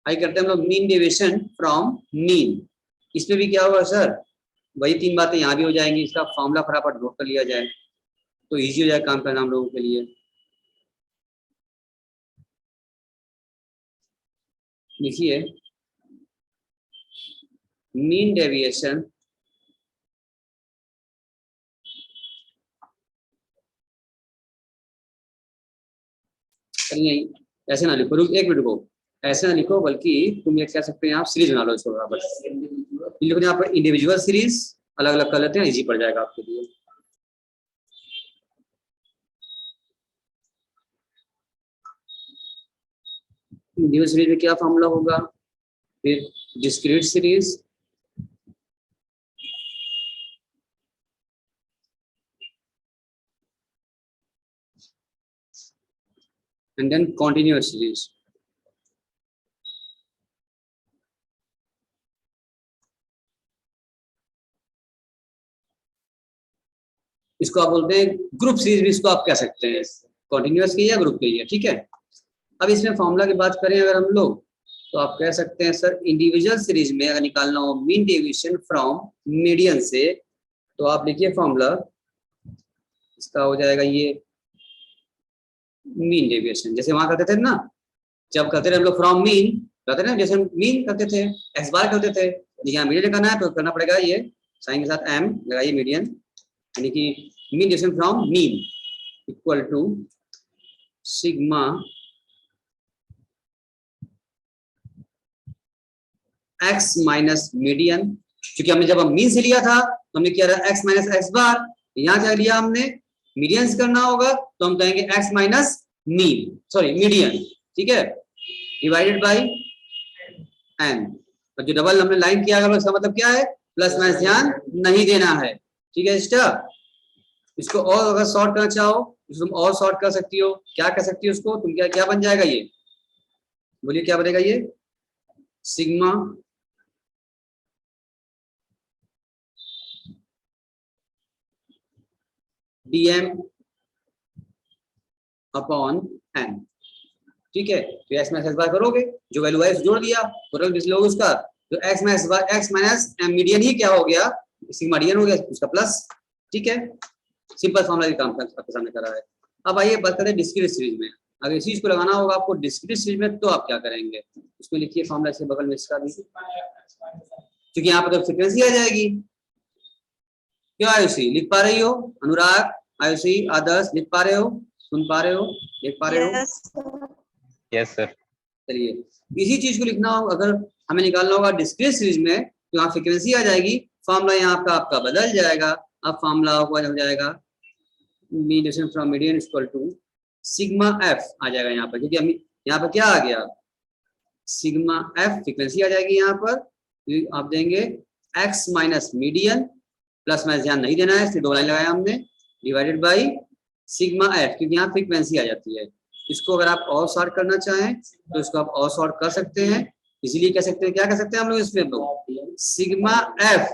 आगे करते हैं हम लोग मीन डेविएशन फ्रॉम मीन। इसमें भी क्या होगा सर, वही तीन बातें यहाँ भी हो जाएंगी। इसका फॉर्मूला फटाफट नोट कर लिया जाए तो इजी हो जाए काम करना हम लोगों के लिए। लिखिए मीन डेविएशन नहीं, ऐसे ना लिखो, रुक एक मिनट को, ऐसे ना लिखो, बल्कि तुम ये कह सकते हैं आप सीरीज बना लो इसको बराबर। लिखो यहाँ पर इंडिविजुअल सीरीज अलग अलग कर लेते हैं, इजी पड़ जाएगा आपके लिए। इंडिविजुअल सीरीज में क्या फॉर्मूला होगा, फिर discrete series, and then continuous series। इसको आप बोलते हैं ग्रुप सीरीज भी, इसको आप कह सकते हैं, कॉन्टिन्यूअस की या ग्रुप की है, ठीक है। अब इसमें फॉर्मूला की बात करें अगर हम लोग, तो आप कह सकते हैं सर इंडिविजुअल सीरीज में अगर निकालना हो मीन डेविएशन फ्रॉम मीडियन से, तो आप लिखिए फॉर्मूला, इसका हो जाएगा ये मीन डेविएशन, जैसे वहां करते थे ना, जब करते थे हम लोग फ्रॉम मीन करते थे, जैसे हम मीन करते थे एक्स बार करते थे, यहाँ मीडियन करना है तो करना पड़ेगा ये साइन के साथ एम लगाइए मीडियन, यानी कि mean deviation from mean equal to sigma x minus median. क्योंकि हमने जब हम मीन से लिया था तो हमने किया था एक्स माइनस एक्स बार, यहाँ क्या लिया हमने मीडियन से करना होगा तो हम कहेंगे x minus mean, sorry median, ठीक है, डिवाइडेड बाई एन। और जो डबल हमने लाइन किया है इसका मतलब क्या है, प्लस माइनस ध्यान नहीं देना है, ठीक है सिस्टर। इसको और अगर शॉर्ट करना चाहो तो तुम और शॉर्ट कर सकती हो, क्या कर सकती हो उसको तुम, क्या क्या बन जाएगा ये, बोलिए क्या बनेगा ये, सिग्मा dm अपॉन n, ठीक है। तो एक्स माइनस एक्स बार करोगे, जो वैल्यू है जोड़ दिया, टोटल किस लोगे उसका, तो एक्स माइनस मीडियन ही क्या हो गया, सिग्मा dn हो गया उसका प्लस, ठीक है। सिंपल फॉर्मूला काम आपके सामने करा है। अब आइए बात करते हैं डिस्क्रीट सीरीज में। अगर इसी चीज को लगाना होगा आपको डिस्क्रीट सीरीज में तो आप क्या करेंगे, उसमें लिखिए फॉर्मूला इसके बगल में इसका भी, क्योंकि यहाँ पर तो फ्रीक्वेंसी आ जाएगी। क्यों आयुषी लिख पा रही हो, अनुराग आयुषी आदर्श लिख पा रहे हो, सुन पा रहे हो, लिख पा रहे हो, यस सर। चलिए इसी चीज को लिखना हो, अगर हमें निकालना होगा डिस्क्रीट सीरीज में तो यहाँ फ्रीक्वेंसी आ जाएगी, फॉर्मूला यहाँ आपका बदल जाएगा। अब फॉर्मूला हो जाएगा mean deviation from median equal to sigma F आ जाएगा यहाँ पर, क्योंकि हम यहाँ पर क्या आ गया सिग्मा एफ, फ्रीक्वेंसी आ जाएगी यहाँ पर, तो आप देंगे x minus median, plus minus ध्यान नहीं देना है, सिर्फ दो लाइन लगाया हमने, डिवाइडेड बाई सिग्मा एफ, क्योंकि यहाँ फ्रीक्वेंसी आ जाती है। इसको अगर आप और शॉर्ट करना चाहें तो इसको आप और शॉर्ट कर सकते हैं, इसीलिए कह सकते हैं, क्या कह सकते हैं हम लोग इसमें, तो सिग्मा एफ,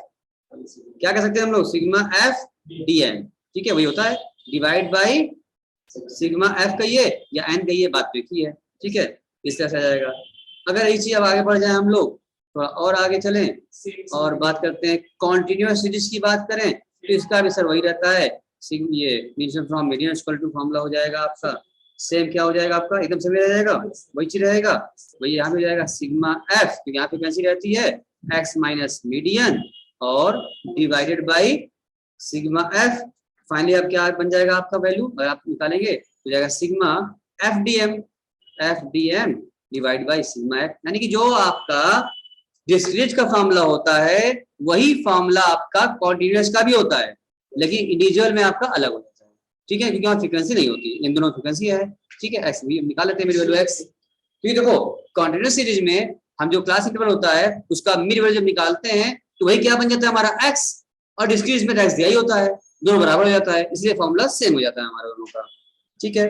क्या कह सकते हैं हम लोग, सिग्मा एफ डीएम, ठीक है, वही होता है डिवाइड बाई सिग्मा एफ कहिए या एन कहिए, बात पे की है, ठीक है, इस तरह से आ जाएगा। अगर इसी अब आगे बढ़ जाए हम लोग, थोड़ा और आगे चलें और बात करते हैं कॉन्टिन्यूअस सीरीज की बात करें, तो इसका भी सर वही रहता है, ये mean from median equal to formula हो जाएगा आपका सेम, क्या हो जाएगा आपका एकदम से रह जाएगा, वही चीज रहेगा, वही यहाँ पे जाएगा सिग्मा एफ, क्योंकि यहाँ पे कैसी रहती है एक्स माइनस मीडियन और divided by sigma F. Finally अब क्या बन जाएगा आपका वैल्यू, अगर आप निकालेंगे तो जाएगा sigma f d m divide by sigma f, यानी कि जो आपका डिस्क्रीट का फॉर्मूला होता है वही फॉर्मूला आपका कॉन्टिन्यूअस का भी होता है, लेकिन इंडिविजुअल में आपका अलग हो जाता है, ठीक है, क्योंकि वहाँ फ्रीक्वेंसी नहीं होती, इन दोनों फ्रीक्वेंसी है, ठीक है। एक्स भी निकाल लेते हैं मेरी वैल्यू एक्स, क्योंकि देखो कॉन्टिन्यूअस सीरीज में हम जो क्लास इंटरवल होता है उसका मिड वैल्यू जब निकालते हैं तो वही क्या बन जाता है हमारा एक्स, और डिस्क्रीट में एक्स दिया ही होता है, दोनों बराबर हो जाता है, इसलिए फॉर्मूला सेम हो जाता है हमारे दोनों का, ठीक है।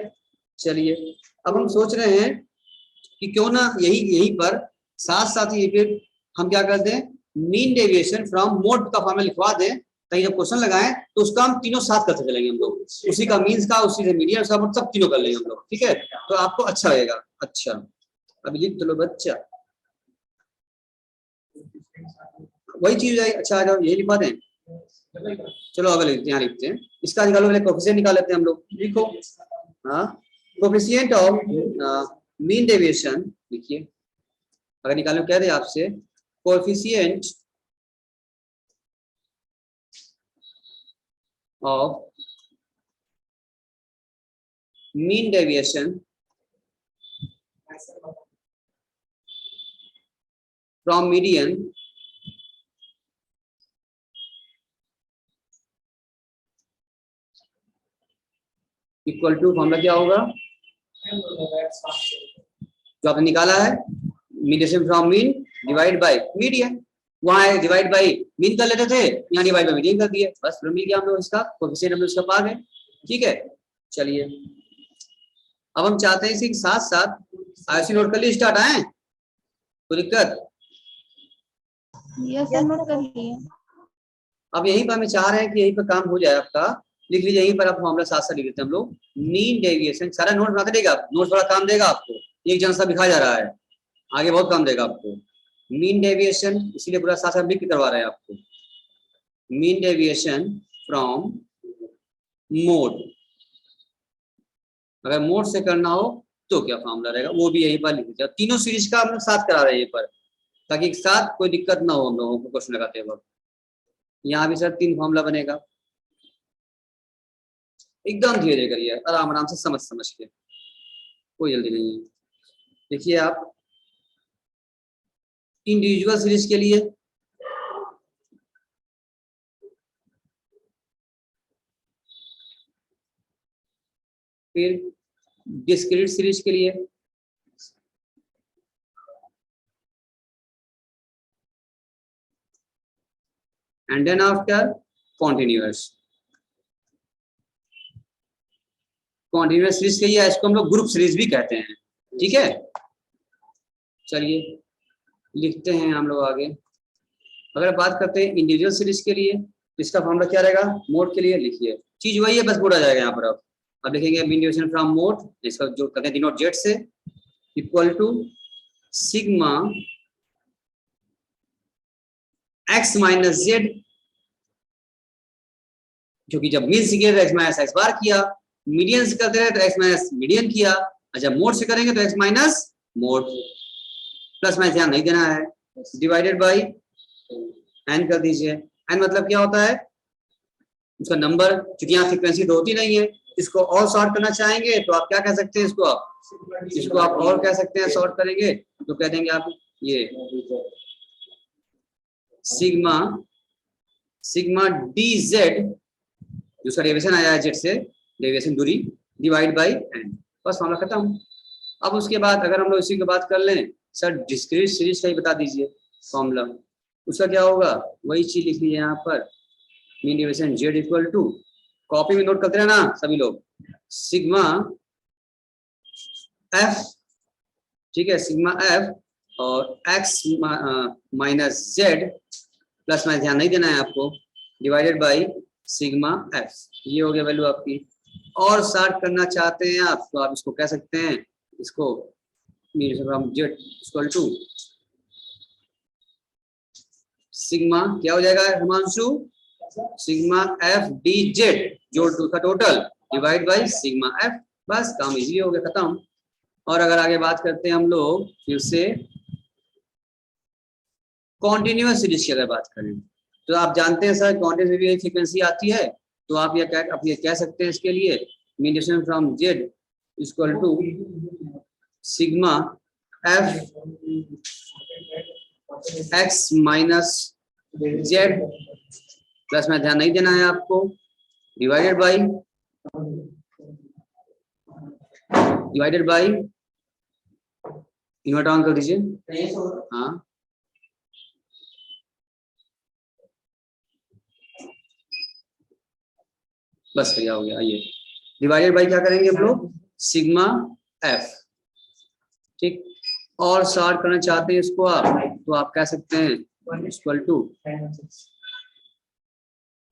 चलिए अब हम सोच रहे हैं कि क्यों ना यही पर साथ साथ ही फिर हम क्या करते हैं मीन डेविएशन फ्रॉम मोड का फॉर्मूला लिखवा दें, कहीं जब क्वेश्चन लगाएं तो उसका हम तीनों साथ करते चलेंगे हम लोग, उसी का मीन्स का उसी से मीडियन सब तीनों कर लेंगे हम लोग, ठीक है, तो आपको अच्छा लगेगा। अच्छा अभी लिख लो बच्चा, वही चीज है। अच्छा आ जाओ, यही लिखवा दें। चलो अगर लिखते हैं, यहाँ लिखते हैं, इसका निकालो, पहले कोफिशिएंट निकाल लेते हैं हम लोग। लिखो, हाँ, कोफिशिएंट ऑफ मीन डेविएशन लिखिए। अगर निकालो कह दे आपसे, coefficient of mean deviation from median equal to, formula क्या होगा जो आपने निकाला है, median from mean divide by median. वहां डिवाइड बाय मीन कर लेते थे, यहाँ डिवाइड बाय मीडियन कर दिए, बस मिल गया हम लोग इसका कोफिशिएंट, हम लोग इसका पा गए। ठीक है, चलिए अब हम चाहते हैं इसी के साथ साथ आईसी नोट कर लिए, स्टार्ट आए कोई दिक्कत? यस सर, नोट कर लिए। अब यहीं पर हमें चाह रहे हैं कि यहीं पर काम हो जाए आपका। लिख लीजिए यहीं पर, आप फॉर्मूला साथ साथ लिख देते हैं हम लोग। मीन डेविएशन, सारा नोट बनाते देगा, नोट बड़ा काम देगा आपको, एक जन सा दिखा जा रहा है, आगे बहुत काम देगा आपको। मीन डेविएशन, इसीलिए पूरा साथ साथ लिख के करवा रहे हैं आपको। मीन डेविएशन फ्रॉम मोड, अगर मोड से करना हो तो क्या फॉर्मूला रहेगा, वो भी यहीं पर लिख दीजिए। तीनों सीरीज का हम लोग साथ करा रहे हैं यहीं पर, ताकि एक साथ कोई दिक्कत ना हो हम लोगों को क्वेश्चन लगाते वक्त। यहाँ भी सर 3 फॉर्मूला बनेगा, एकदम धीरे धीरे करिए, आराम आराम से समझ समझ के, कोई जल्दी नहीं है। देखिए आप इंडिविजुअल सीरीज के लिए फिर डिस्क्रीट सीरीज के लिए, and then after continuous. Continuous series के लिए, इसको हम लोग ग्रुप सीरीज भी कहते हैं। ठीक है, चलिए लिखते हैं हम लोग आगे। अगर बात करते हैं इंडिविजुअल सीरीज के लिए, इसका फॉर्मूला क्या रहेगा मोड के लिए, लिखिए चीज वही है, बस बोला जाएगा यहाँ पर। अब लिखेंगे मीन डेविएशन फ्रॉम मोड, इसका जो करते हैं डिनोट जेड से, equal to sigma x minus z, क्योंकि जब मीन से किया तो एक्स माइनस एक्स बार किया, मीडियन से करते रहे तो एक्स माइनस मीडियन किया, अच्छा मोड से करेंगे तो x minus mode, plus minus ध्यान नहीं देना है, डिवाइडेड बाई एन कर दीजिए। एन मतलब क्या होता है, उसका नंबर, क्योंकि यहाँ फ्रीक्वेंसी तो होती नहीं है। इसको और शॉर्ट करना चाहेंगे तो आप क्या कह सकते हैं, इसको आप और कह सकते हैं, शॉर्ट करेंगे तो कह देंगे आप ये सिग्मा सिग्मा डी जेड, जिसका डेविएशन आया है जेड से, डेविएशन दूरी, डिवाइड बाई एन, बस मामला खत्म। अब उसके बाद अगर हम लोग इसी की बात कर लें, सर डिस्क्रीट सीरीज का ही बता दीजिए फॉर्मूला, उसका क्या होगा, वही चीज लिख लीजिए यहाँ पर, mean deviation z equal to, copy में नोट करते रहना सभी लोग, सिग्मा एफ, ठीक है, सिग्मा एफ और x minus z, plus minus ध्यान नहीं देना है आपको, डिवाइडेड बाई सिग्मा एफ, ये हो गया वैल्यू आपकी। और शॉर्ट करना चाहते हैं आप तो आप इसको कह सकते हैं, इसको जेड इक्वल टू सिग्मा, क्या हो जाएगा Himanshu, sigma f d Z, जो का total, divide by sigma F, बस काम इजी हो गया, खत्म। और अगर आगे बात करते हैं हम लोग फिर से कॉन्टिन्यूअस सीरीज की अगर बात करें, तो आप जानते हैं सर कॉन्टिन्यूअस भी फ्रीक्वेंसी आती है, तो आप ये कह सकते हैं इसके लिए, mean deviation from z equal to sigma f x minus z, plus में ध्यान नहीं देना है आपको, डिवाइडेड बाई इन्वर्टर ऑन कर दीजिए, हाँ बस भैया हो गया। आइए डिवाइडेड बाई क्या करेंगे हम लोग, सिग्मा एफ, ठीक। और शॉर्ट करना चाहते हैं इसको आप तो आप कह सकते हैं equal to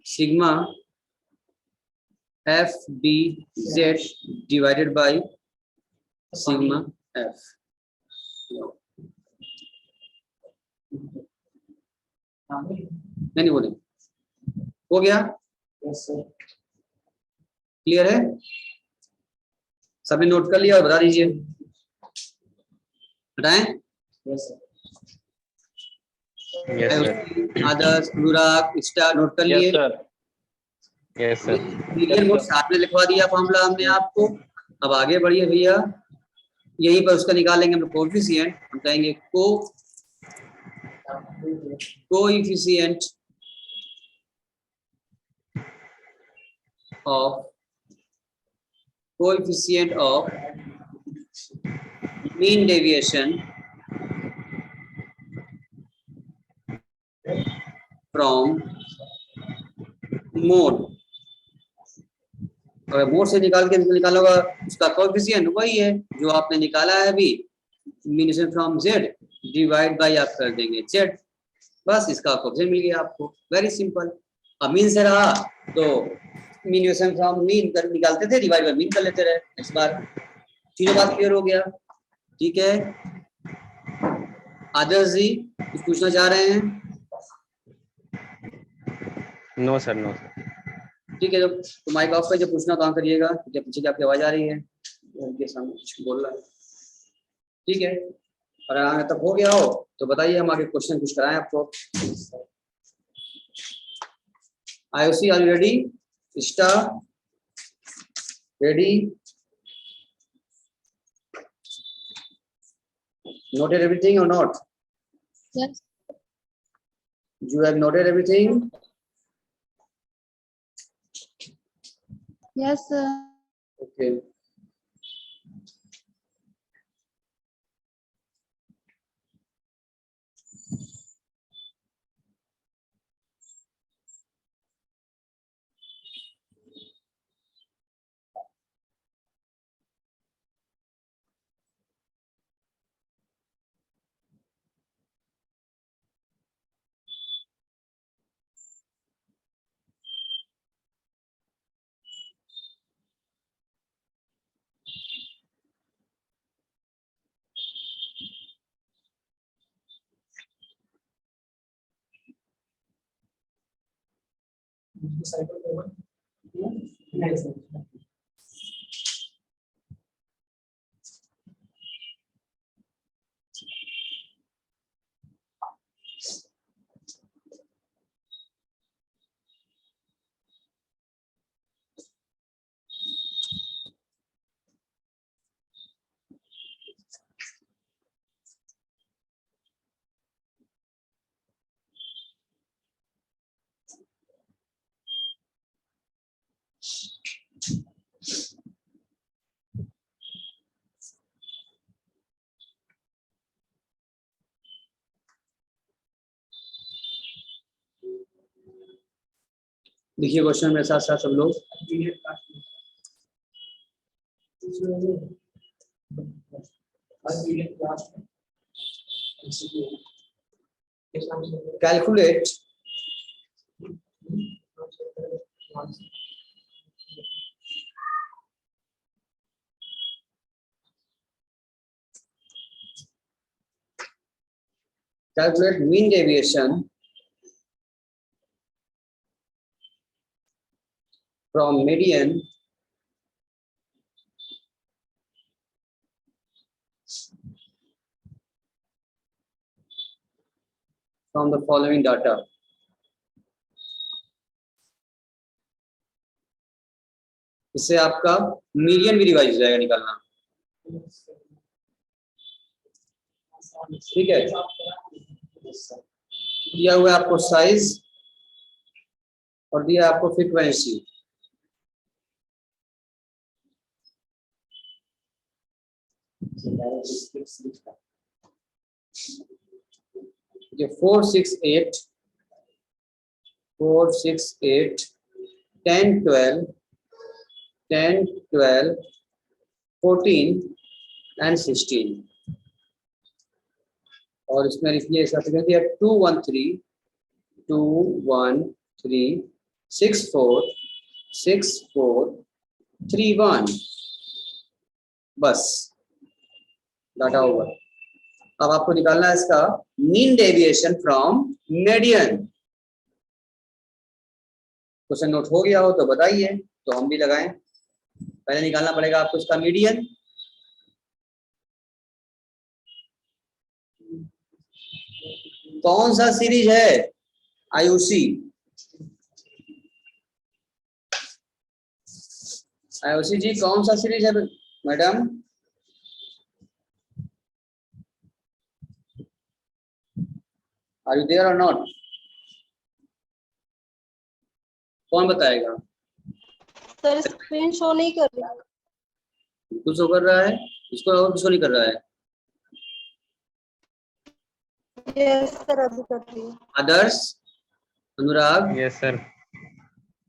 sigma f d z divided by sigma f. नहीं बोले, हो गया? क्लियर है? सबने नोट कर लिया और बता दीजिए, बताएं। आदर्श, अनुराग, स्टार नोट कर लिए? Yes sir. मीडियन मोड साथ में लिखवा दिया फॉर्मूला हमने आपको। अब आगे बढ़िए भैया, यहीं पर उसका निकालेंगे हम कोएफिशिएंट। हम कहेंगे coefficient of mean deviation from mode. अगर मोड से निकाल के निकाला होगा उसका कोएफिशिएंट वही है जो आपने निकाला है अभी, mean from Z divide by आप कर देंगे जेड, बस इसका कोएफिशिएंट मिल गया आपको। Very simple. अब मीन से रहा तो मीन फ्रॉम मीन कर निकालते थे, डिवाइड बाय मीन कर लेते रहे नेक्स्ट बार। तीनों बात क्लियर हो गया? ठीक है। आदर्श जी कुछ पूछना चाह रहे हैं? No sir, no sir. ठीक है, जब तो माइक ऑफ कर, जब पूछना तो करिएगा, जब पीछे की आपकी आवाज आ रही है उनके सामने कुछ बोल रहा है। ठीक है, और आगे तक हो गया हो तो बताइए, हम आगे क्वेश्चन कुछ कराएं आपको। Ayushi are you ready? Star ready? Noted everything or not? Yes. You have noted everything? Yes, sir. Okay. देखिए क्वेश्चन मेरे साथ साथ सब लोग। Calculate mean deviation from median from the following data. इससे आपका मीडियन भी रिवाइज हो जाएगा निकालना। ठीक है, दिया हुआ आपको साइज और दिया आपको फ्रीक्वेंसी। ये 4, 6, 8, 4, 6, 8, 10, 12, 10, 12, 14 and 16। और इसमें लिखिए 2, 1, 3, 2, 1, 3, 6, 4, 6, 4, 3, 1। बस डाटा ओवर। अब आपको निकालना है इसका mean deviation from median. Question note हो गया हो तो बताइए, तो हम भी लगाएं। पहले निकालना पड़ेगा आपको इसका मीडियन। कौन सा सीरीज है आईयूसी? आईयूसी जी कौन सा सीरीज है मैडम? आर यू देयर और नॉट? कौन बताएगा? सर स्क्रीन शो नहीं कर रहा। बिल्कुल शो कर रहा है। इसको और किसको नहीं कर रहा है? यस सर अभी कर रही हूँ। आदर्श, अनुराग, यस सर।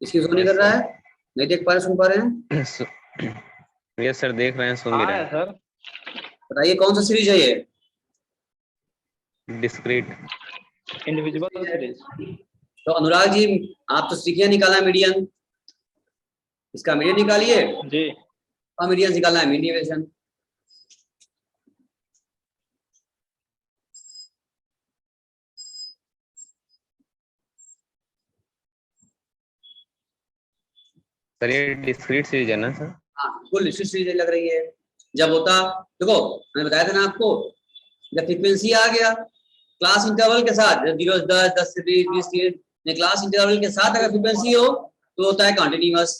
इसकी शो नहीं कर रहा है? नहीं देख पा रहे, सुन पा रहे हैं? यस सर, देख रहे हैं, सुन भी रहे हैं सर। बताइए कौन सा सीरीज है ये? Discrete individual series. तो अनुराग जी आप तो सीखे निकाला मीडियन, इसका मीडियन निकालिए। जी और मीडियन निकालना है मीन डेविएशन। सर, ये डिस्क्रीट सीरीज है ना सर? हाँ बिल्कुल निश्चित सीरीज लग रही है। जब होता, देखो मैंने बताया था ना आपको, जब फ्रीक्वेंसी आ गया क्लास इंटरवल के साथ, 0 10 10 से 20 20 क्लास इंटरवल के साथ अगर फ्रीक्वेंसी हो तो होता है कंटिन्यूअस।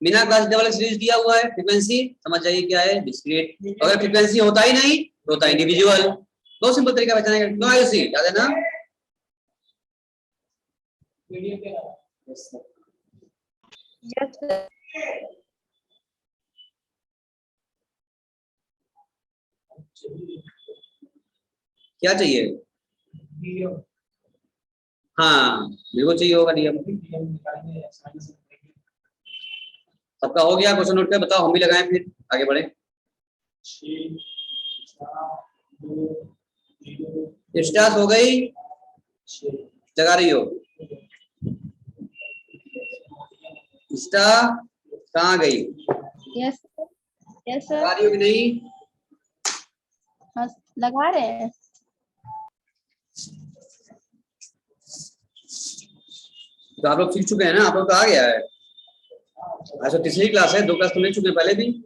बिना क्लास इंटरवल सीरीज दिया हुआ है फ्रीक्वेंसी, समझ जाइए क्या है? डिस्क्रीट। अगर फ्रीक्वेंसी होता ही नहीं तो होता है इंडिविजुअल। बहुत सिंपल तरीका पहचाने का। नो आईयूसी याद है ना? Yes sir. क्या चाहिए? हाँ बिल्कुल चाहिए होगा डीएम। सबका हो गया? क्वेश्चन नोट कर बताओ, हम भी लगाएं फिर आगे बढ़े। स्टार्ट हो गई, लगा रही हो? स्टार कहाँ गई? यस यस लगा सर। रही हो कि नहीं? हाँ लगा रहे हैं। तो आप लोग सीख चुके हैं ना, आप लोग तो आ गया है। अच्छा तीसरी क्लास है, 2 क्लास तो मिल चुके हैं पहले भी।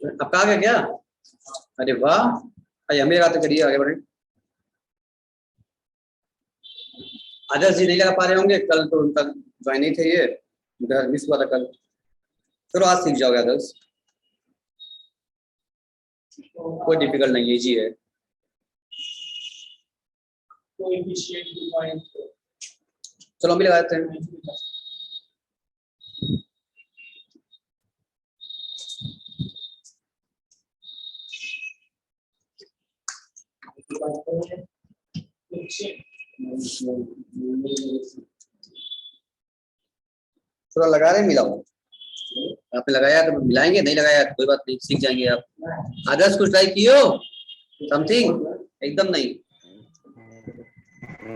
अब कहा गया क्या? अरे वाह, अरे हमें बात करिए, आगे बढ़े। आदर्श जी नहीं लगा पा रहे होंगे, कल तो उनका ज्वाइन नहीं थे, ये उनका मिस हुआ था कल। चलो आज सीख जाओगे आदर्श, कोई डिफिकल्ट नहीं है, इजी है। चलो हम भी लगा देते हैं। थोड़ा लगा रहे मिलाओ। आपने लगाया तो मिलाएंगे, नहीं लगाया तो कोई बात नहीं, सीख जाएंगे आप। आदर्श कुछ ट्राई किए हो? समथिंग? एकदम नहीं।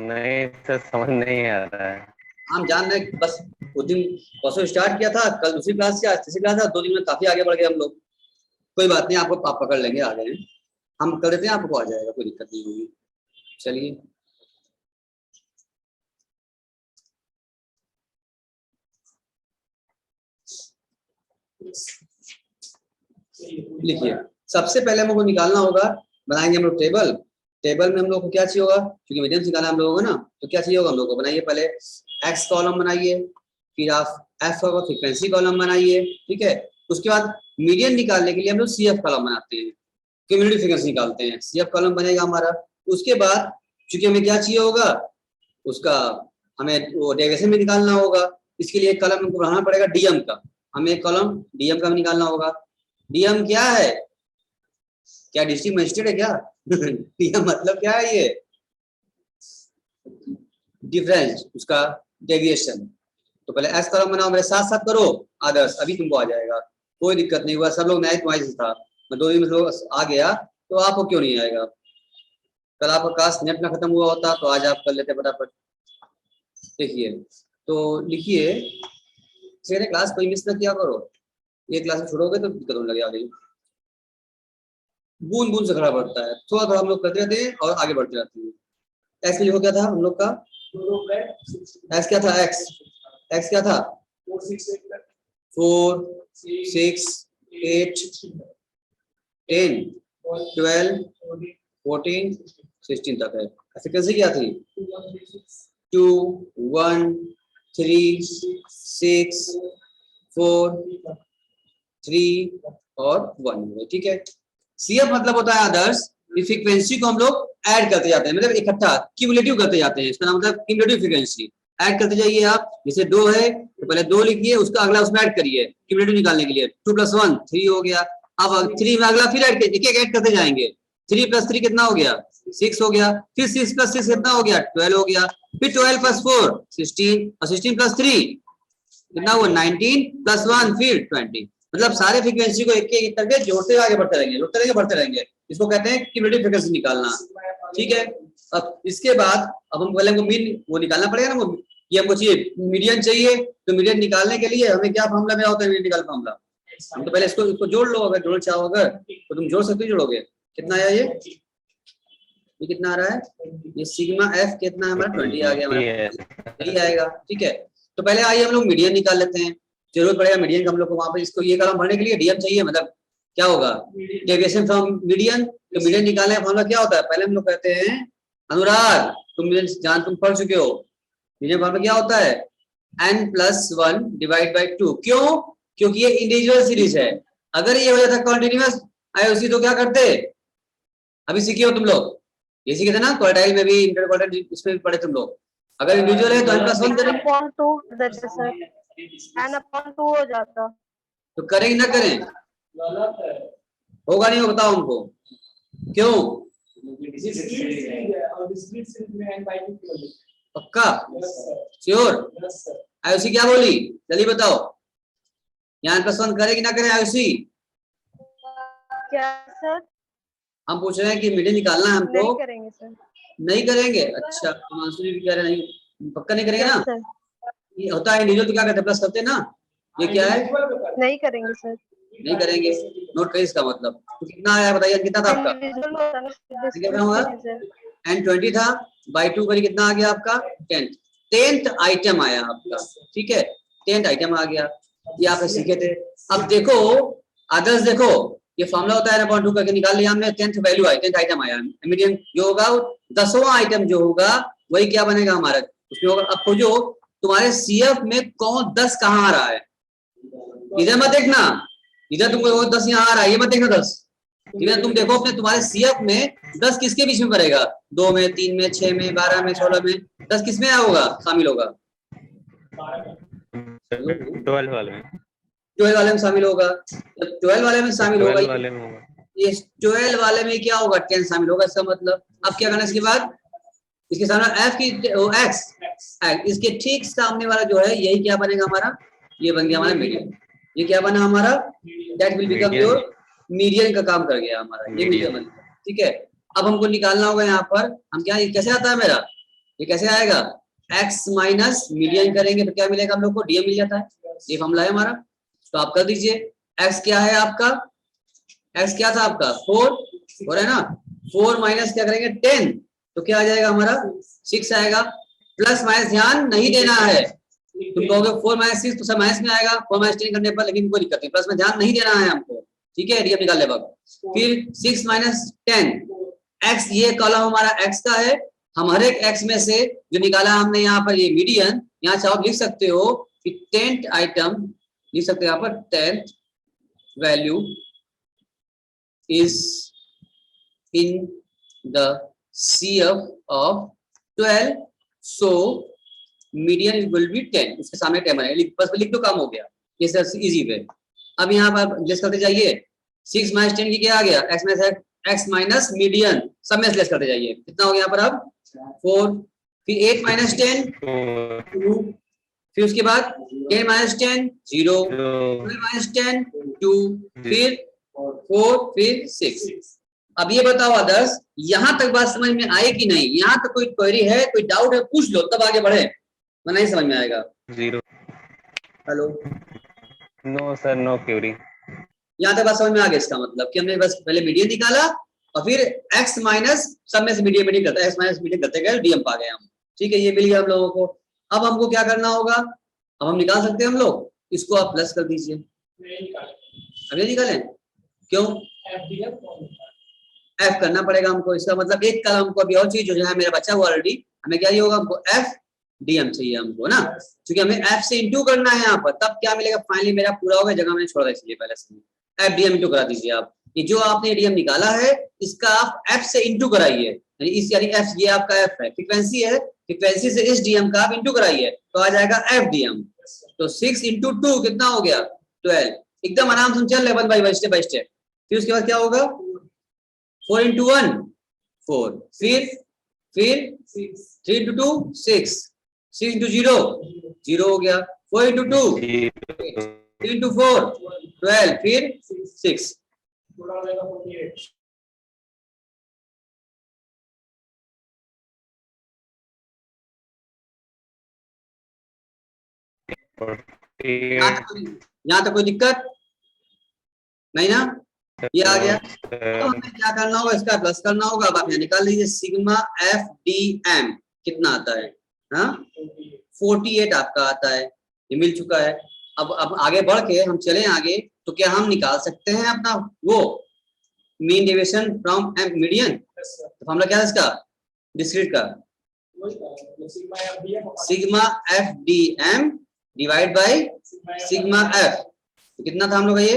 नहीं सर, समझ नहीं आ रहा है। हम जान रहे हैं, बस उस दिन परसों स्टार्ट किया था, कल दूसरी क्लास से आज तीसरी क्लास था, 2 दिन में काफी आगे बढ़ गए हम लोग। कोई बात नहीं, आपको आप पकड़ लेंगे, आ गए हैं हम, कर देते हैं, आपको आ जाएगा, कोई दिक्कत नहीं होगी। चलिए लिखिए। सबसे पहले हमको निकालना होगा, बनाएंगे हम लोग टेबल। टेबल में हम लोग को क्या चाहिए होगा, क्योंकि मीडियम निकालना हम लोगों को ना, तो क्या चाहिए होगा हम लोग को? बनाइए पहले एक्स कॉलम बनाइए, फिर आप एफ होगा फ्रीक्वेंसी कॉलम बनाइए, ठीक है। उसके बाद मीडियन निकालने के लिए हम लोग सी एफ कॉलम बनाते हैं, कम्युनिटी फ्रीक्वेंसी निकालते हैं, सी एफ कॉलम बनेगा हमारा। उसके बाद चूंकि हमें क्या चाहिए होगा, उसका हमें वो डेविएशन भी निकालना होगा। इसके लिए एक कॉलम हमको बढ़ाना पड़ेगा डीएम का, हमें एक कॉलम डीएम का भी निकालना होगा। डीएम क्या है? क्या डिस्ट्रिक्ट मजिस्ट्रेट है क्या? डीएम मतलब क्या है? ये डिफरेंस, उसका डेविएशन। तो पहले एस कॉलम बनाओ, मेरे साथ साथ करो आदर्श, अभी तुमको आ जाएगा, कोई दिक्कत नहीं हुआ, सब लोग नए तुम्हारे था, मैं 2 दिन में लोग आ गया तो आपको क्यों नहीं आएगा। कल आपका काश नेट ना खत्म हुआ होता तो आज आप कर लेते फटाफट। देखिए तो लिखिए, क्लास कोई मिस ना किया करो, ये क्लास में छोड़ोगे तो दिक्कत होने लगे आगे। बूंद बूंद से खड़ा बढ़ता है, थोड़ा थोड़ा हम लोग करते रहते हैं और आगे बढ़ते रहते हैं। एक्स के लिए हो क्या था हम लोग का, एक्स क्या था, एक्स क्या था 4 6 8 10 12 14 16 तक है। फ्रीक्वेंसी क्या थी 2 1 3 6 4 3 और 1, ठीक है। सीएफ मतलब होता है आदर्श, फ्रीक्वेंसी को हम लोग ऐड करते जाते हैं, मतलब इकट्ठा क्यूमुलेटिव करते जाते हैं, इसका मतलब क्यूमुलेटिव फ्रीक्वेंसी ऐड करते जाइए आप। जैसे 2 है तो पहले 2 लिखिए, उसका अगला उसमें ऐड करिए क्यूमुलेटिव निकालने के लिए, 2 + 1 3 हो गया। अब 3 में अगला फिर ऐड करिए, एक एक ऐड करते जाएंगे, 3 + 3 कितना हो गया 6 हो गया, फिर 6 + 6 कितना हो गया 12 हो गया, फिर 12 + 4 16 और 16 + 3 कितना हुआ 19 + 1 फिर 20। मतलब सारे फ्रीक्वेंसी को एक एक करके जोड़ते आगे बढ़ते रहेंगे, जोड़ते बढ़ते रहेंगे, इसको कहते हैं क्यूमुलेटिव फ्रीक्वेंसी निकालना, ठीक है। अब इसके बाद अब हम पहले हमको मीन वो निकालना पड़ेगा ना, वो ये हमको चाहिए मीडियन चाहिए, तो मीडियन निकालने के लिए हमें क्या फॉर्मूला में होता है, मीडियन निकाल फॉर्मूला। हम तो पहले इसको जोड़ लो, अगर जोड़ चाहो अगर तो तुम जोड़ सकते हो, जोड़ोगे कितना आया ये कितना आ रहा है, ये सिग्मा एफ कितना है हमारा 20 आ गया हमारा, यही आएगा, ठीक है। तो पहले आइए हम लोग मीडियन निकाल लेते हैं, जरूरत पड़ेगा मीडियन का हम लोग को वहां पर, इसको ये कॉलम भरने के लिए डीएम चाहिए, मतलब क्या होगा डेविएशन फ्रॉम मीडियन। तो मीडियन निकालने का फॉर्मूला क्या होता है, पहले हम लोग कहते हैं अनुराग तुम पढ़ चुके हो, मीडियन फॉर्मूला क्या होता है n+1 / 2। क्यों, क्योंकि ये इंडिविजुअल सीरीज है, अगर ये हो जाता कॉन्टिन्यूअस आईओसी तो क्या करते, अभी सीखे हो तुम लोग, ये सीखे थे ना क्वार्टाइल में भी, इंटर क्वार्टाइल इसमें भी पढ़े तुम लोग। अगर इंडिविजुअल है तो n+1 करें, n/2 हो जाता, तो करें ना करें, होगा नहीं हो बताओ हमको क्यों, पक्का श्योर। आयुषी क्या बोली जल्दी बताओ, यहाँ n+1 करें कि ना करें आयुषी, क्या सर, हम पूछ रहे हैं कि मीडियन निकालना है हमको, नहीं करेंगे सर, नहीं करेंगे, अच्छा मानसूरी भी कह रहे नहीं, पक्का नहीं करेंगे ना, सर ये होता है इंडिविजुअल तो क्या करते हैं प्लस करते हैं ना, ये क्या है नहीं करेंगे सर, नहीं करेंगे, नोट करिए इसका मतलब। तो कितना आया बताइए, कितना था आपका कितना होगा n20 था /2 करिए, कितना आ गया आपका 10th आइटम आया आपका, ठीक है 10th आइटम आ गया, ये आप सीखे थे। अब देखो आदर्श, देखो ये फॉर्मूला होता है n/2 करके निकाल लिया हमने, 10th वैल्यू आई, 10th आइटम आया, मीडियन जो होगा 10वां आइटम जो होगा वही क्या बनेगा हमारा उसमें होगा। अब खोजो तुम्हारे सीएफ में कौन 10 कहाँ आ रहा है, इधर मत देखना, इधर तुमको 10 यहाँ आ रहा है, ये मत देखना 10, इधर तुम देखो अपने तुम्हारे सीएफ में 10 किसके बीच में पड़ेगा, 2 में 3 में 6 में 12 में 16 में, 10 किसमें होगा शामिल होगा 12 वाले में, 12 वाले में शामिल होगा, जब 12 वाले में शामिल होगा, 12 वाले में होगा, ये 12 वाले में क्या होगा 10 शामिल होगा, इसका मतलब अब क्या करना है इसके बाद, इसके सामने एफ की एक्स, इसके ठीक सामने वाला जो है यही क्या बनेगा हमारा, ये बन गया हमारा मीडियन, ये क्या बना हमारा that will become your median का काम कर गया हमारा, ये मीडियन बन गया, ठीक है। अब हमको निकालना होगा यहाँ पर, हम क्या ये कैसे आता है मेरा, ये कैसे आएगा x माइनस मीडियन करेंगे तो क्या मिलेगा हम लोग को डीएम मिल जाता है, ये फॉर्मूला है हमारा। तो आप कर दीजिए, x क्या है आपका, x क्या था आपका 4 हो रहा है ना, 4 माइनस क्या करेंगे 10 तो क्या आ जाएगा हमारा 6 आएगा, प्लस माइनस ध्यान नहीं देना है, तुम कहोगे 4 - 6 तो सब माइनस में आएगा 4 - 10 करने पर, लेकिन कोई दिक्कत नहीं, प्लस में ध्यान नहीं देना है हमको, ठीक है डीएम निकालने वक्त। फिर 6 - 10 x, ये कॉलम हमारा x का है, हम हर एक x में से जो निकाला हमने यहाँ पर ये मीडियन, यहाँ चाहो लिख सकते हो कि 10th आइटम लिख सकते हो यहाँ पर 10th value is in the CF of 12, so median will be 10, इसके सामने 10 है, बस लिख दो काम हो गया, ये सबसे इजी वे। अब यहाँ पर लेस करते जाइए, 6 - 10 की क्या आ गया x माइनस मीडियन, सब में लेस करते जाइए, कितना हो गया यहाँ पर अब 4, फिर 8 - 10 2, फिर उसके बाद 10 minus 10 0, 12 minus 10 2, फिर 4, फिर 6। अब ये बताओ आदर्श, यहां तक बात समझ में आई कि नहीं? यहां तक कोई क्वेरी है, कोई डाउट है, पूछ लो तब आगे बढ़े, तो नहीं समझ में आएगा। 0। Hello, no sir, no query. यहाँ तक बात समझ में आ गया? इसका मतलब कि हमने बस पहले मीडियन निकाला और फिर x माइनस सब में से मीडियन मीडियन करते, x माइनस मीडियन करते गए, डीएम पा गए हम। ठीक है, ये मिल गया हम लोगों को। अब हमको क्या करना होगा? अब हम निकाल सकते हैं हम लोग, इसको आप प्लस कर दीजिए। अभी निकालें? क्यों? f करना पड़ेगा हमको। इसका मतलब एक कल हमको अभी और चीज जो है मेरा बचा हुआ ऑलरेडी, हमें क्या होगा? हमको f डीएम चाहिए हमको ना, क्योंकि हमें f से इंटू करना है यहाँ पर, तब क्या मिलेगा? फाइनली मेरा पूरा होगा, जगह मैंने छोड़ा इसलिए पहले से f डीएम इंटू करा दीजिए आप। ये जो आपने डीएम निकाला है इसका आप f से इंटू कराइए, यानी f ये आपका f है, फ्रीक्वेंसी है, फ्रीक्वेंसी से इस डीएम का आप इंटू कराइए तो आ जाएगा f डीएम। तो 6 इंटू 2 कितना हो गया? 12। एकदम आराम से चल रहे बाय स्टेप बाय स्टेप। फिर उसके बाद क्या होगा? 4 इंटू 1 4, फिर 3 इंटू 2 6, 6 इंटू 0 0 हो गया, 4 इंटू 2 3 इंटू 4 12, फिर 6 यहाँ तक कोई दिक्कत नहीं ना? ये आ गया। तो हमें क्या करना होगा? इसका प्लस करना होगा। अब आप यहाँ निकाल लीजिए, सिग्मा एफ डी एम कितना आता है? हाँ, 48 आपका आता है, ये मिल चुका है। अब आगे बढ़ के हम चले आगे, तो क्या हम निकाल सकते हैं अपना वो मीन डेविएशन फ्रॉम मीडियन? तो फॉर्मूला क्या है इसका? डिस्क्रीट का sigma f d m divide by sigma f. तो कितना था हम लोग ये?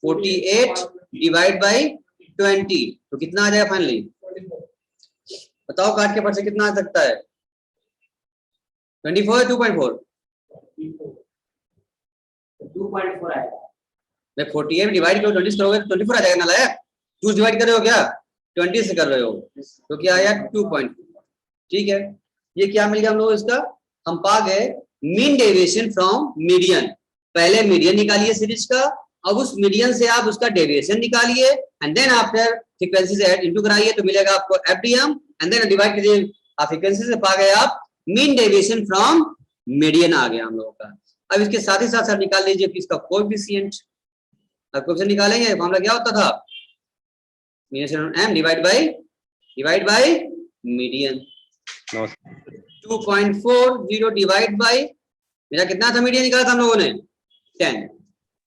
48 डिवाइड बाई 20, तो कितना आ जाएगा फाइनली? बताओ काट के पर से कितना आ सकता है? 24 है 2.4? 2.4 आएगा। 48 डिवाइड करो 20 करोगे तो 24 आ जाएगा ना लायक? 2 डिवाइड कर रहे हो क्या? 20 से कर रहे हो, तो क्या आया? 2.4। ठीक है, ये क्या मिल गया हम लोग? इसका हम पा गए मीन डेविएशन फ्रॉम मीडियन। पहले मीडियन निकालिए सीरीज का, अब उस मीडियन से आप उसका डेविएशन निकालिए, एंड देन आफ्टर फ्रीक्वेंसी से ऐड इनटू कराइए, तो मिलेगा आपको एफडीएम, एंड देन डिवाइड कीजिए, आप फ्रीक्वेंसी से पा गए आप मीन डेविएशन फ्रॉम मीडियन आ गया हम लोगों का। अब इसके साथ ही साथ निकाल लीजिए कि इसका कोएफिशिएंट। अब कोएफिशिएंट निकालेंगे, मामला क्या होता था? m divide by median. 2.40 divide by मेरा कितना था? मीडियन निकाला था हम लोगों ने 10।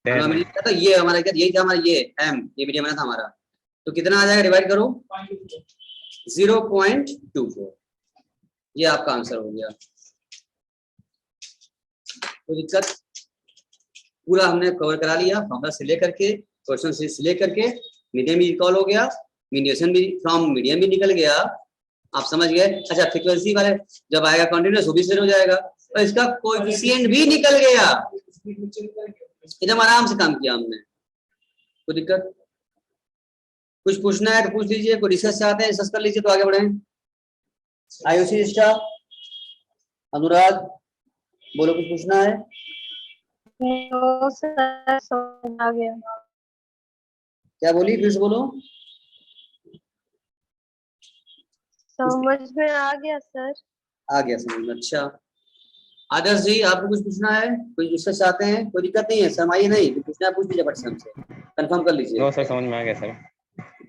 तो ये हमारा क्या? यही था हमारा, ये m, ये मीडियन बना था हमारा। तो कितना आ जाएगा? डिवाइड करो 0.24। ये आपका आंसर हो गया। तो दिक्कत पूरा हमने कवर करा लिया, फॉर्मूला से लेकर के, क्वेश्चन से लेकर के, मीडियन भी रिकॉल हो गया, मीडिएशन भी फ्रॉम मीडियन भी निकल गया, आप समझ गए। अच्छा, फ्रीक्वेंसी वाले जब आएगा कॉन्टिन्यूस वो भी हो जाएगा, और इसका कोएफिशिएंट भी निकल गया। एकदम आराम से काम किया हमने, कोई दिक्कत? कुछ पूछना है तो पूछ लीजिए, कोई डिस्कस चाहते हैं डिस्कस कर लीजिए, तो आगे बढ़े। आयुषी स्टाफ, अनुराग, बोलो कुछ पूछना है? नो सर, समझ आ गया। क्या बोली? फिर से बोलो। समझ में आ गया सर। आ गया समझ में। अच्छा आदर्श जी, आपको कुछ पूछना है? कोई डिस्कस चाहते हैं? कोई दिक्कत नहीं है, शर्माइए नहीं, जो पूछना है पूछ लीजिए, बट हमसे कंफर्म कर लीजिए। नो सर, समझ में आ गया सर,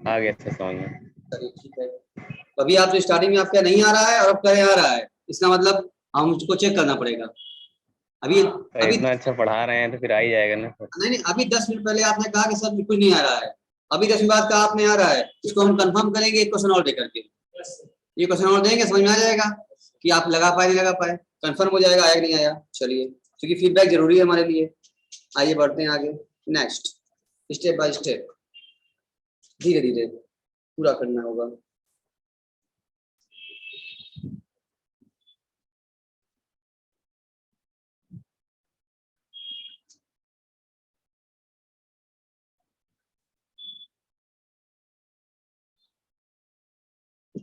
आ गया सर समझ में। चलिए ठीक है। तो अभी आप जो स्टार्टिंग में आपका नहीं आ रहा है और अब क्या आ रहा है, इसका मतलब हम उसको चेक करना पड़ेगा। अभी इतना अच्छा पढ़ा रहे हैं तो फिर आ ही जाएगा ना सर। नहीं, अभी 10 मिनट पहले आपने कहा कि सर कुछ नहीं आ रहा है, अभी 10 मिनट बाद कहा आपने आ रहा है। इसको हम कंफर्म करेंगे एक क्वेश्चन और दे करके। ये क्वेश्चन और देंगे, समझ में आ जाएगा कि आप लगा पाए नहीं लगा पाए, कंफर्म हो जाएगा आया नहीं आया। चलिए, क्योंकि फीडबैक जरूरी है हमारे लिए। आइए बढ़ते हैं आगे। नेक्स्ट, स्टेप बाय स्टेप, धीरे धीरे पूरा करना होगा।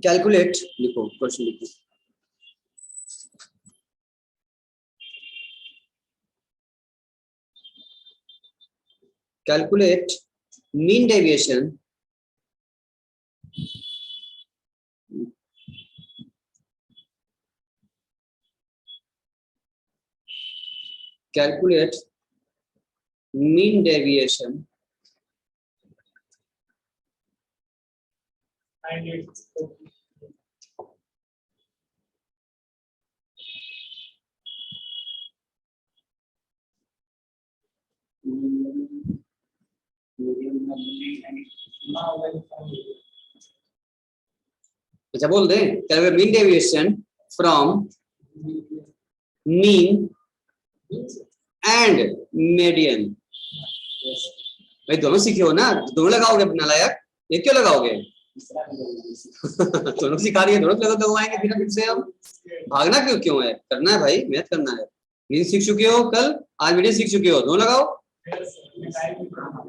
कैलकुलेट लिखो, क्वेश्चन लिखो। Calculate mean deviation calculate mean deviation अच्छा बोल दें calculate mean deviation from mean and median. भाई दोनों सीखे हो ना, दोनों लगाओगे नालायक, ये क्यों लगाओगे? दोनों सिखा रही है, दोनों लगवाएंगे फिर से हम भागना क्यों है? करना है भाई, मेहनत करना है। मीन सीख चुके हो कल, आज मीडियन सीख चुके हो, दोनों लगाओ।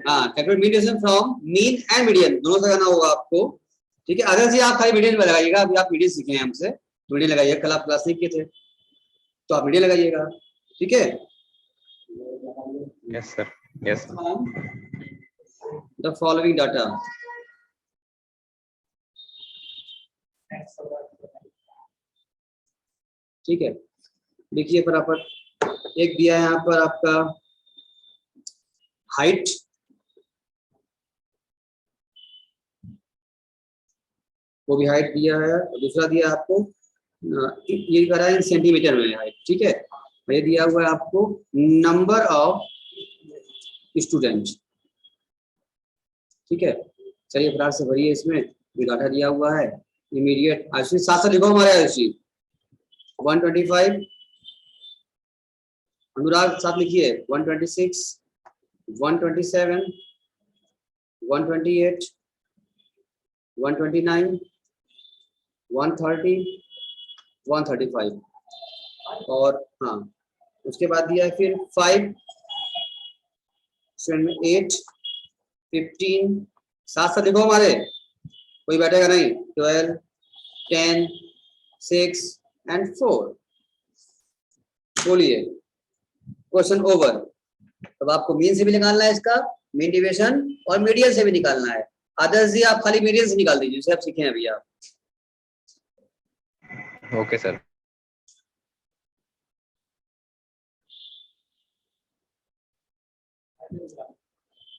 हाँ, calculate mean deviation from mean and median दोनों से करना होगा आपको, ठीक है। अगर जी आप खाली मीडियन में लगाइएगा, अभी आप मीडियन सीखे हैं हमसे, तो मीडियन लगाइए, कल आप क्लास नहीं किए थे तो आप मीडियन लगाइएगा, ठीक है। Yes sir, yes the following data, ठीक है। देखिए फटाफट, एक दिया है यहाँ पर आपका हाइट, वो भी हाइट दिया है, और दूसरा दिया है आपको ये करा है सेंटीमीटर में हाइट, ठीक है। ये दिया हुआ है आपको नंबर ऑफ स्टूडेंट, ठीक है। चलिए फटाफट से भरिए, इसमें भी डाटा दिया हुआ है। इमीडिएट आयुषी साथ साथ लिखो हमारे आयुषी 125, अनुराग साथ लिखिए 126, 127, 128, 129, 130, 135 और हाँ उसके बाद दिया है फिर 5, 8, 15, साथ साथ लिखो हमारे, कोई बैठेगा नहीं, 12, 10, 6 एंड 4। बोलिए क्वेश्चन ओवर। अब आपको मीन से भी निकालना है इसका, मीन डेविएशन, और मीडियन से भी निकालना है। अदर्स जी आप खाली मीडियन से निकाल दीजिए, जिसे आप सीखे हैं अभी आप। Okay sir.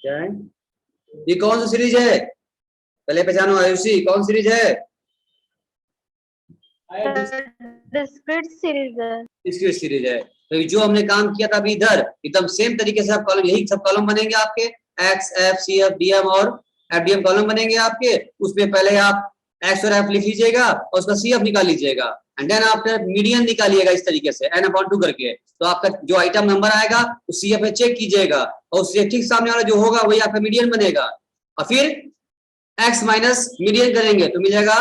क्या है ये, कौन सी सीरीज है? पहले पहचानो आयुषी, कौन सीरीज है? डिस्क्रीट सीरीज है। डिस्क्रीट सीरीज है। तो जो हमने काम किया था अभी इधर, एकदम सेम तरीके से आप कॉलम, यही सब कॉलम बनेंगे आपके, एक्स, एफ, सी, एफ, डी, एम और एफ, डी, एम कॉलम बनेंगे आपके। उसमें पहले आप एक्स और एफ लिख लीजिएगा और उसका सी एफ निकाल लीजिएगा, एंड देन आप मीडियन निकालिएगा इस तरीके से n/2 करके। तो आपका जो आइटम नंबर आएगा उस सी एफ में चेक कीजिएगा, और उससे ठीक सामने वाला जो होगा वही आपका मीडियन बनेगा। और फिर एक्स माइनस मीडियन करेंगे तो मिल जाएगा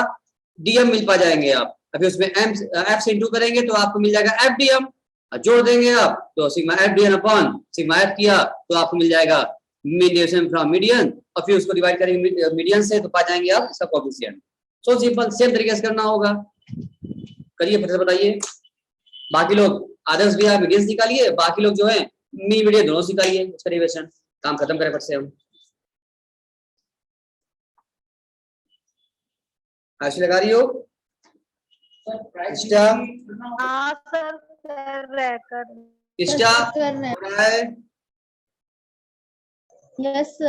डीएम, मिल पा जाएंगे आप। अभी उसमें एम एफ से इंटू करेंगे तो आपको मिल जाएगा एफ डी एम, जोड़ देंगे आप तो sigma f d n upon sigma f किया तो आपको मिल जाएगा मीन डेविएशन फ्रॉम मीडियन, और फिर उसको डिवाइड करेंगे मीडियन से तो पा जाएंगे आप इसका कोएफिशिएंट। सो सिंपल, सेम तरीके से करना होगा। करिए फिर से बताइए। बाकी लोग आदर्श भी आप मीडियन निकालिए, बाकी लोग जो है मीन मीडियन दोनों निकालिए, उसका डेविएशन काम खत्म करें फट से हम। आशी लगा रही हो? इष्टा हाँ सर, कर रहे कर। इष्टा, कर रहे। है यस सर।